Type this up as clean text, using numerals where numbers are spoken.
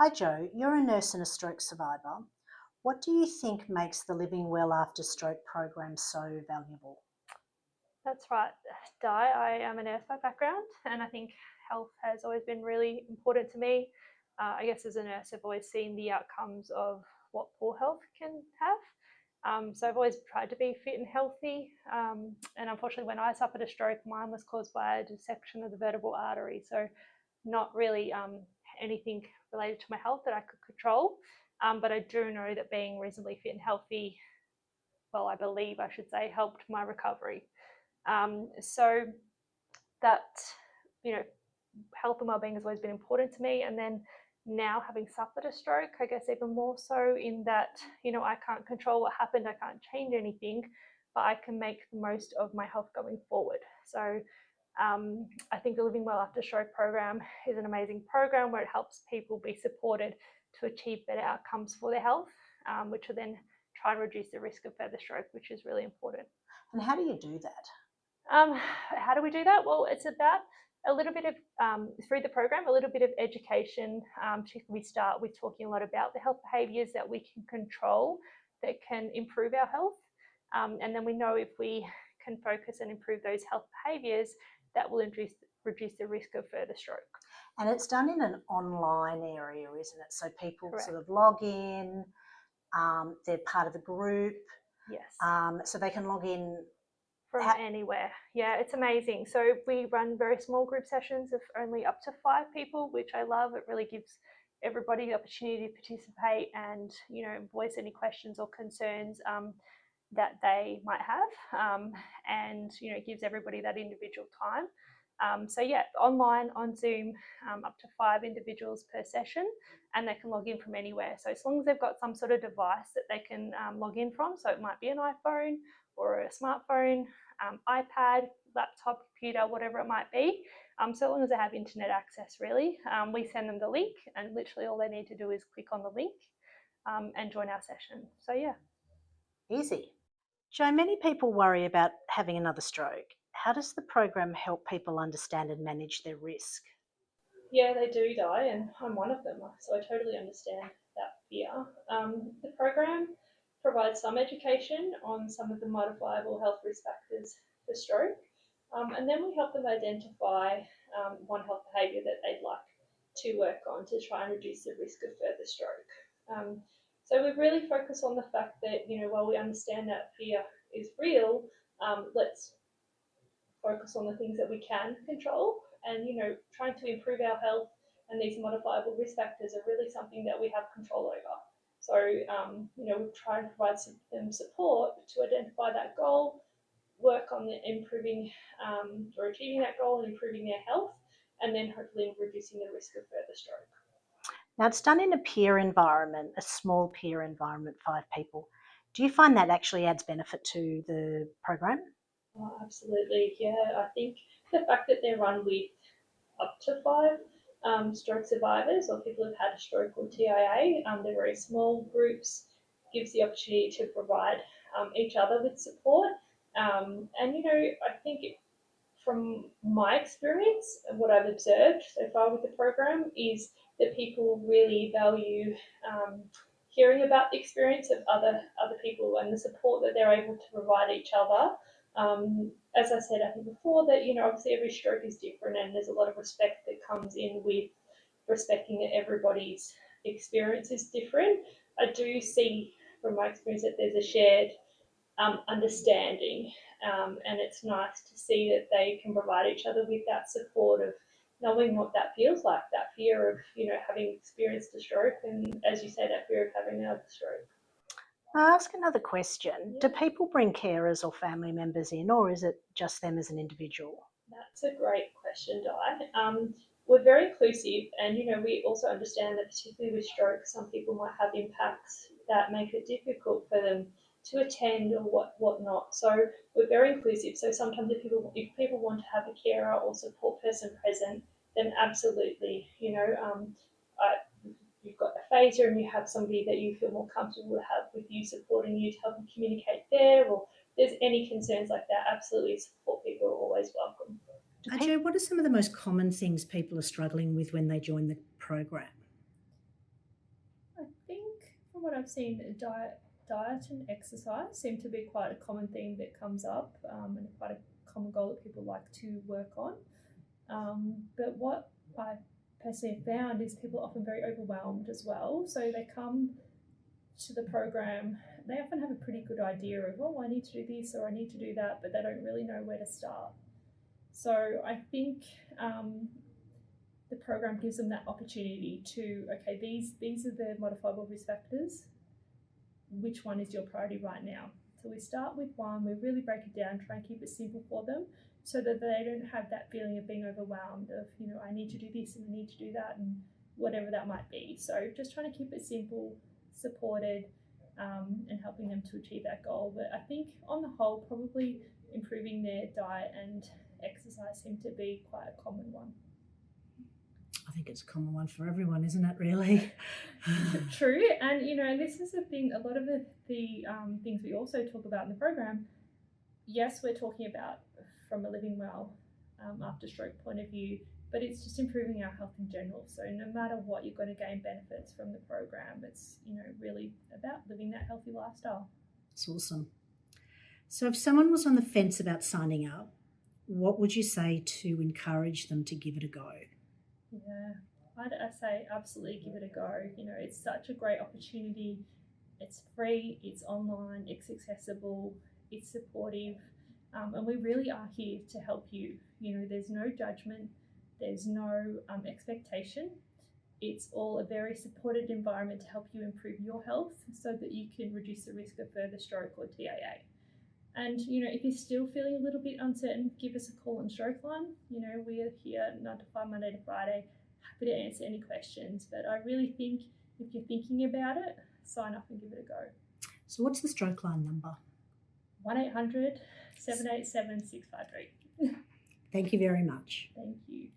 Hi Joe, you're a nurse and a stroke survivor. What do you think makes the Living Well After Stroke program so valuable? That's right, Di. I am a nurse by background, and I think health has always been really important to me. I guess as a nurse, I've always seen the outcomes of what poor health can have. So I've always tried to be fit and healthy. And unfortunately, when I suffered a stroke, mine was caused by a dissection of the vertebral artery. So not really anything related to my health that I could control. But I do know that being reasonably fit and healthy, well, I believe I should say, helped my recovery. So that, you know, health and well-being has always been important to me. And then now having suffered a stroke, I guess even more so in that, I can't control what happened. I can't change anything, but I can make the most of my health going forward. So I think the Living Well After Stroke program is an amazing program where it helps people be supported to achieve better outcomes for their health, which will then try and reduce the risk of further stroke, which is really important. And how do you do that? How do we do that? Well, it's about a little bit of, through the program, a little bit of education. We start with talking a lot about the health behaviours that we can control that can improve our health. And then we know if we can focus and improve those health behaviours, that will reduce the risk of further stroke. And it's done in an online area, isn't it? So people Correct. sort of log in, they're part of a group, Yes. so they can log in. From anywhere. Yeah, it's amazing. So we run very small group sessions of only up to 5 people, which I love. It really gives everybody the opportunity to participate and, voice any questions or concerns that they might have. And, it gives everybody that individual time. So yeah, online on Zoom, up to 5 individuals per session, and they can log in from anywhere. So as long as they've got some sort of device that they can log in from, so it might be an iPhone or a smartphone, iPad, laptop, computer, whatever it might be. So long as they have internet access, really, we send them the link, and literally all they need to do is click on the link and join our session. So yeah. Easy. Joe, many people worry about having another stroke. How does the program help people understand and manage their risk? Yeah, they do die, and I'm one of them, so I totally understand that fear. The program provides some education on some of the modifiable health risk factors for stroke, and then we help them identify one health behaviour that they'd like to work on to try and reduce the risk of further stroke. So we really focus on the fact that, while we understand that fear is real, let's focus on the things that we can control, and trying to improve our health, and these modifiable risk factors are really something that we have control over. So we try and provide them support to identify that goal, work on improving or achieving that goal and improving their health, and then hopefully reducing the risk of further stroke. Now, it's done in a peer environment, a small peer environment, 5 people. Do you find that actually adds benefit to the program? Oh, absolutely, yeah. I think the fact that they're run with up to 5 stroke survivors or people who've had a stroke or TIA, they're very small groups, gives the opportunity to provide each other with support. And I think from my experience and what I've observed so far with the program is that people really value hearing about the experience of other people and the support that they're able to provide each other. As I said, I think before that, obviously every stroke is different, and there's a lot of respect that comes in with respecting that everybody's experience is different. I do see from my experience that there's a shared understanding, and it's nice to see that they can provide each other with that support of knowing what that feels like, that fear of having experienced a stroke, and as you say, that fear of having another stroke. I'll ask another question. Do people bring carers or family members in, or is it just them as an individual? That's a great question, Di. We're very inclusive, and we also understand that particularly with stroke, some people might have impacts that make it difficult for them to attend or whatnot. So we're very inclusive. So sometimes if people want to have a carer or support person present, then absolutely, you've got a phaser and you have somebody that you feel more comfortable to have with you, supporting you to help you communicate there, or there's any concerns like that, absolutely support people are always welcome. Joe, what are some of the most common things people are struggling with when they join the program? from what I've seen, diet and exercise seem to be quite a common theme that comes up, and quite a common goal that people like to work on. But what I personally have found is people are often very overwhelmed as well. So they come to the program, they often have a pretty good idea of, oh, I need to do this or I need to do that, but they don't really know where to start. So I think the program gives them that opportunity to, okay, these are the modifiable risk factors. Which one is your priority right now? So we start with one, we really break it down, try and keep it simple for them so that they don't have that feeling of being overwhelmed of, I need to do this and I need to do that and whatever that might be. So just trying to keep it simple, supported, and helping them to achieve that goal. But I think on the whole, probably improving their diet and exercise seem to be quite a common one. I think it's a common one for everyone, isn't it, really? True. And, this is the thing, a lot of the things we also talk about in the program, yes, we're talking about from a living well after stroke point of view, but it's just improving our health in general. So no matter what, you're going to gain benefits from the program. It's, really about living that healthy lifestyle. It's awesome. So if someone was on the fence about signing up, what would you say to encourage them to give it a go? Yeah, I'd say absolutely give it a go. It's such a great opportunity. It's free, it's online, it's accessible, it's supportive, and we really are here to help you. There's no judgment, there's no expectation. It's all a very supported environment to help you improve your health so that you can reduce the risk of further stroke or TAA. And, if you're still feeling a little bit uncertain, give us a call on Stroke Line. We are here 9 to 5, Monday to Friday. Happy to answer any questions. But I really think if you're thinking about it, sign up and give it a go. So what's the Stroke Line number? 1-800-787-653. Thank you very much. Thank you.